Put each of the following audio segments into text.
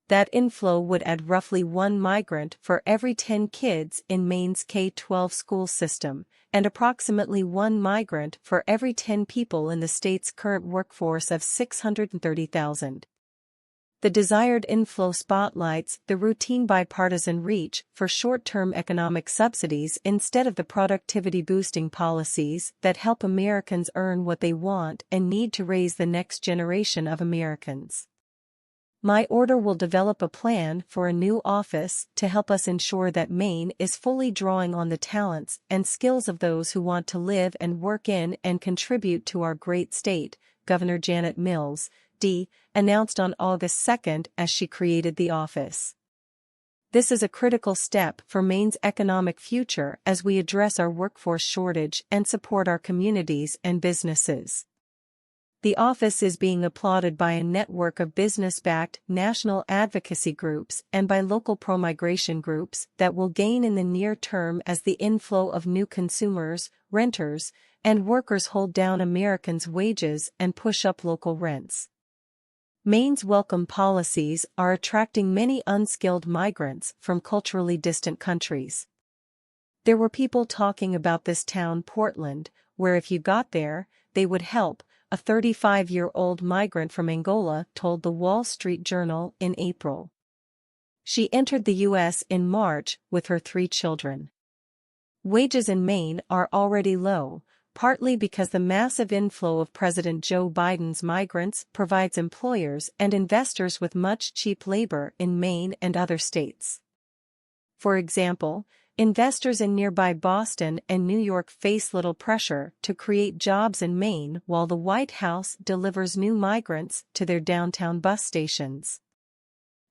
That inflow would add roughly 1 migrant for every 10 kids in Maine's K-12 school system, and approximately 1 migrant for every 10 people in the state's current workforce of 630,000. The desired inflow spotlights the routine bipartisan reach for short-term economic subsidies instead of the productivity-boosting policies that help Americans earn what they want and need to raise the next generation of Americans. My order will develop a plan for a new office to help us ensure that Maine is fully drawing on the talents and skills of those who want to live and work in and contribute to our great state, Governor Janet Mills, D., announced on August 2 as she created the office. This is a critical step for Maine's economic future as we address our workforce shortage and support our communities and businesses. The office is being applauded by a network of business-backed national advocacy groups and by local pro-migration groups that will gain in the near term as the inflow of new consumers, renters, and workers hold down Americans' wages and push up local rents. Maine's welcome policies are attracting many unskilled migrants from culturally distant countries. There were people talking about this town, Portland, where if you got there, they would help, a 35-year-old migrant from Angola told the Wall Street Journal in April. She entered the U.S. in March with her 3 children. Wages in Maine are already low, partly because the massive inflow of President Joe Biden's migrants provides employers and investors with much cheap labor in Maine and other states. For example, investors in nearby Boston and New York face little pressure to create jobs in Maine while the White House delivers new migrants to their downtown bus stations.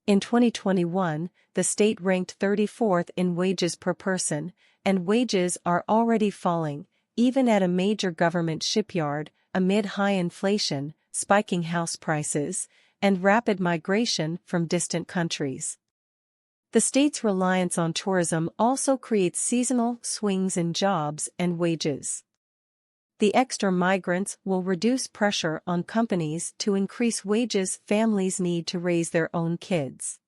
In 2021, the state ranked 34th in wages per person, and wages are already falling, even at a major government shipyard, amid high inflation, spiking house prices, and rapid migration from distant countries. The state's reliance on tourism also creates seasonal swings in jobs and wages. The extra migrants will reduce pressure on companies to increase wages families need to raise their own kids.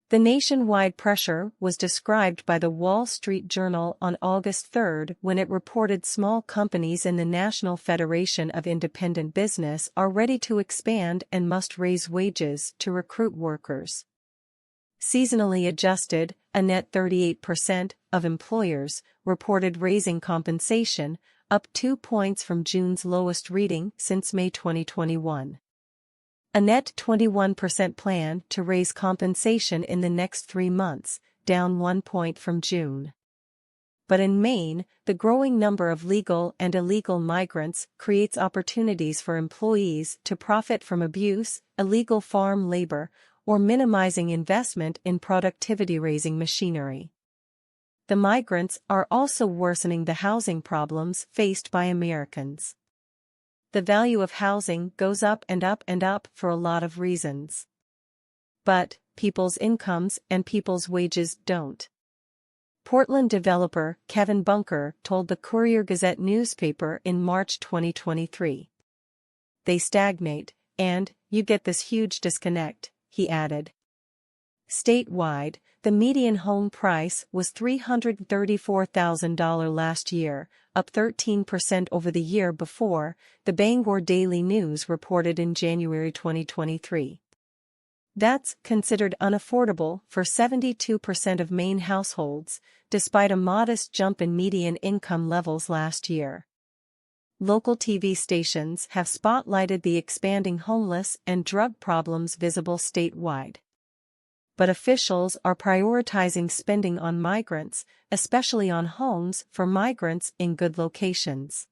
The nationwide pressure was described by the Wall Street Journal on August 3 when it reported small companies in the National Federation of Independent Business are ready to expand and must raise wages to recruit workers. Seasonally adjusted, a net 38% of employers reported raising compensation, up 2 points from June's lowest reading since May 2021. A net 21% plan to raise compensation in the next 3 months, down 1 point from June. But in Maine, the growing number of legal and illegal migrants creates opportunities for employees to profit from abuse, illegal farm labor, or minimizing investment in productivity-raising machinery. The migrants are also worsening the housing problems faced by Americans. The value of housing goes up and up and up for a lot of reasons. But people's incomes and people's wages don't. Portland developer Kevin Bunker told the Courier-Gazette newspaper in March 2023. They stagnate, and you get this huge disconnect, he added. Statewide, the median home price was $334,000 last year, up 13% over the year before, the Bangor Daily News reported in January 2023. That's considered unaffordable for 72% of Maine households, despite a modest jump in median income levels last year. Local TV stations have spotlighted the expanding homeless and drug problems visible statewide. But officials are prioritizing spending on migrants, especially on homes for migrants in good locations.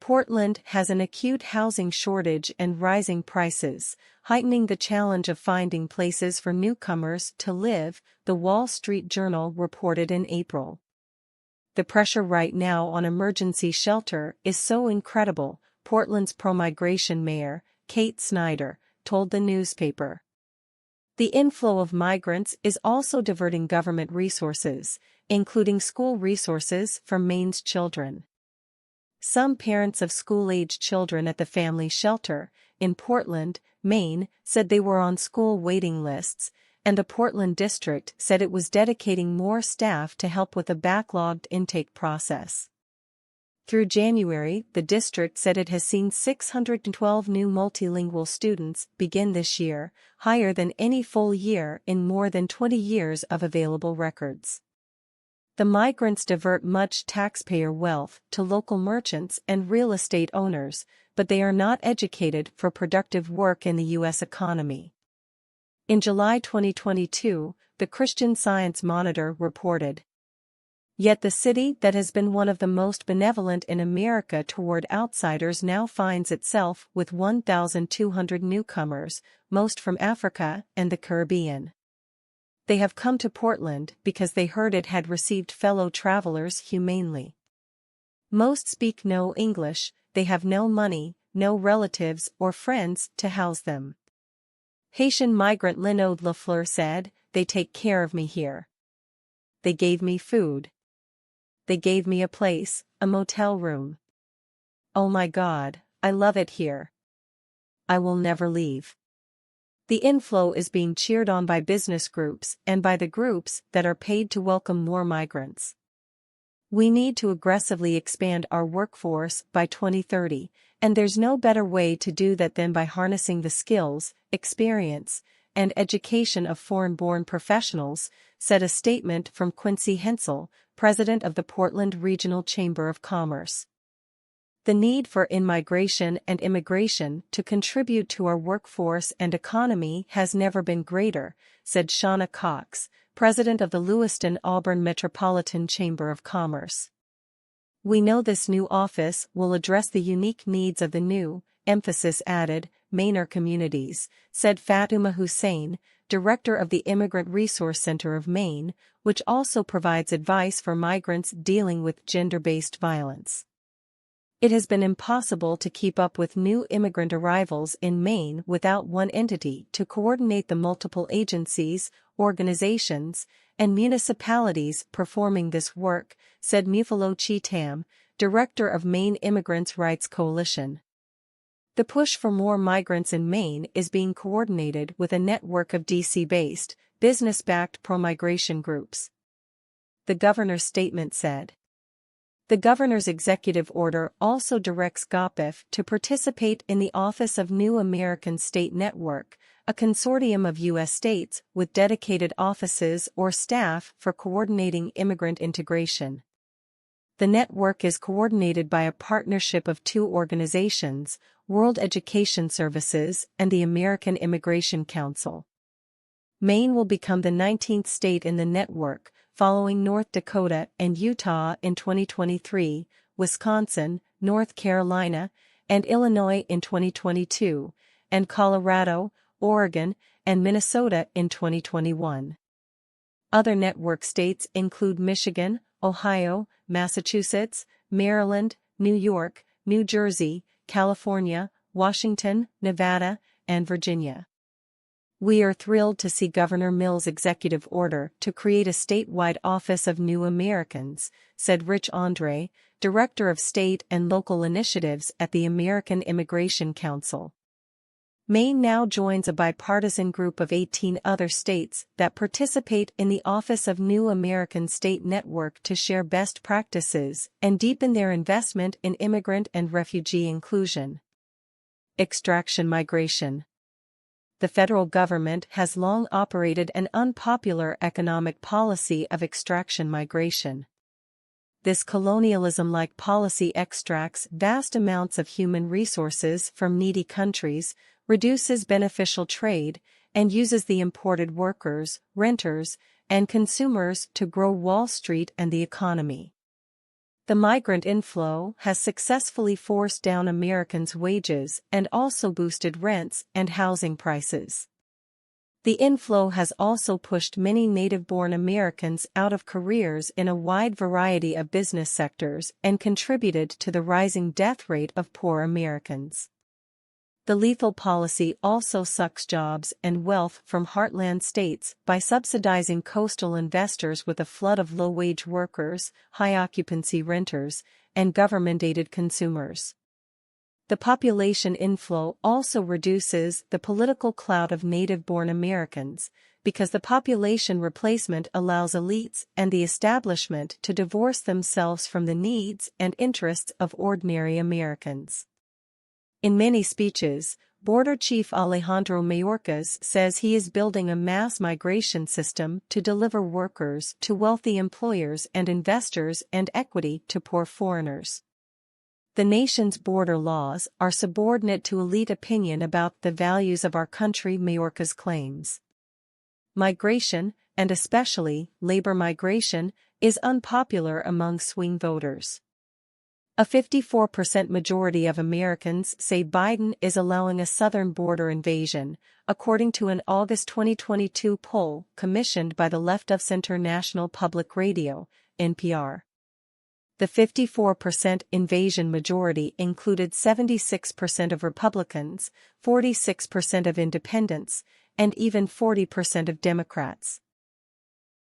Portland has an acute housing shortage and rising prices, heightening the challenge of finding places for newcomers to live, the Wall Street Journal reported in April. The pressure right now on emergency shelter is so incredible, Portland's pro-migration mayor, Kate Snyder, told the newspaper. The inflow of migrants is also diverting government resources, including school resources from Maine's children. Some parents of school-age children at the family shelter, in Portland, Maine, said they were on school waiting lists, and the Portland district said it was dedicating more staff to help with a backlogged intake process. Through January, the district said it has seen 612 new multilingual students begin this year, higher than any full year in more than 20 years of available records. The migrants divert much taxpayer wealth to local merchants and real estate owners, but they are not educated for productive work in the U.S. economy. In July 2022, the Christian Science Monitor reported, "Yet the city that has been one of the most benevolent in America toward outsiders now finds itself with 1,200 newcomers, most from Africa and the Caribbean. They have come to Portland because they heard it had received fellow travelers humanely. Most speak no English, they have no money, no relatives or friends to house them." Haitian migrant Linode Lafleur said, "They take care of me here. They gave me food. They gave me a place, a motel room. Oh my God, I love it here. I will never leave." The inflow is being cheered on by business groups and by the groups that are paid to welcome more migrants. "We need to aggressively expand our workforce by 2030, and there's no better way to do that than by harnessing the skills, experience, and education of foreign-born professionals," said a statement from Quincy Hensel, president of the Portland Regional Chamber of Commerce. "The need for in-migration and immigration to contribute to our workforce and economy has never been greater," said Shauna Cox, president of the Lewiston-Auburn Metropolitan Chamber of Commerce. "We know this new office will address the unique needs of the new, emphasis added, Mainer communities," said Fatuma Hussein, director of the Immigrant Resource Center of Maine, which also provides advice for migrants dealing with gender-based violence. "It has been impossible to keep up with new immigrant arrivals in Maine without one entity to coordinate the multiple agencies, organizations, and municipalities performing this work," said Mufalo Cheatham, director of Maine Immigrants' Rights Coalition. "The push for more migrants in Maine is being coordinated with a network of DC-based, business-backed pro-migration groups," the governor's statement said. The governor's executive order also directs GOPIF to participate in the Office of New American State Network, a consortium of U.S. states with dedicated offices or staff for coordinating immigrant integration. The network is coordinated by a partnership of two organizations, World Education Services and the American Immigration Council. Maine will become the 19th state in the network, following North Dakota and Utah in 2023, Wisconsin, North Carolina, and Illinois in 2022, and Colorado, Oregon, and Minnesota in 2021. Other network states include Michigan, Ohio, Massachusetts, Maryland, New York, New Jersey, California, Washington, Nevada, and Virginia. "We are thrilled to see Governor Mills' executive order to create a statewide Office of New Americans," said Rich Andre, director of state and local initiatives at the American Immigration Council. Maine now joins a bipartisan group of 18 other states that participate in the Office of New American State Network to share best practices and deepen their investment in immigrant and refugee inclusion. Extraction migration. The federal government has long operated an unpopular economic policy of extraction migration. This colonialism-like policy extracts vast amounts of human resources from needy countries, reduces beneficial trade, and uses the imported workers, renters, and consumers to grow Wall Street and the economy. The migrant inflow has successfully forced down Americans' wages and also boosted rents and housing prices. The inflow has also pushed many native-born Americans out of careers in a wide variety of business sectors and contributed to the rising death rate of poor Americans. The lethal policy also sucks jobs and wealth from heartland states by subsidizing coastal investors with a flood of low-wage workers, high-occupancy renters, and government-aided consumers. The population inflow also reduces the political clout of native-born Americans, because the population replacement allows elites and the establishment to divorce themselves from the needs and interests of ordinary Americans. In many speeches, Border Chief Alejandro Mayorkas says he is building a mass migration system to deliver workers to wealthy employers and investors and equity to poor foreigners. The nation's border laws are subordinate to elite opinion about the values of our country, Mayorkas claims. Migration, and especially labor migration, is unpopular among swing voters. A 54% majority of Americans say Biden is allowing a southern border invasion, according to an August 2022 poll commissioned by the Left of Center National Public Radio, NPR. The 54% invasion majority included 76% of Republicans, 46% of independents, and even 40% of Democrats.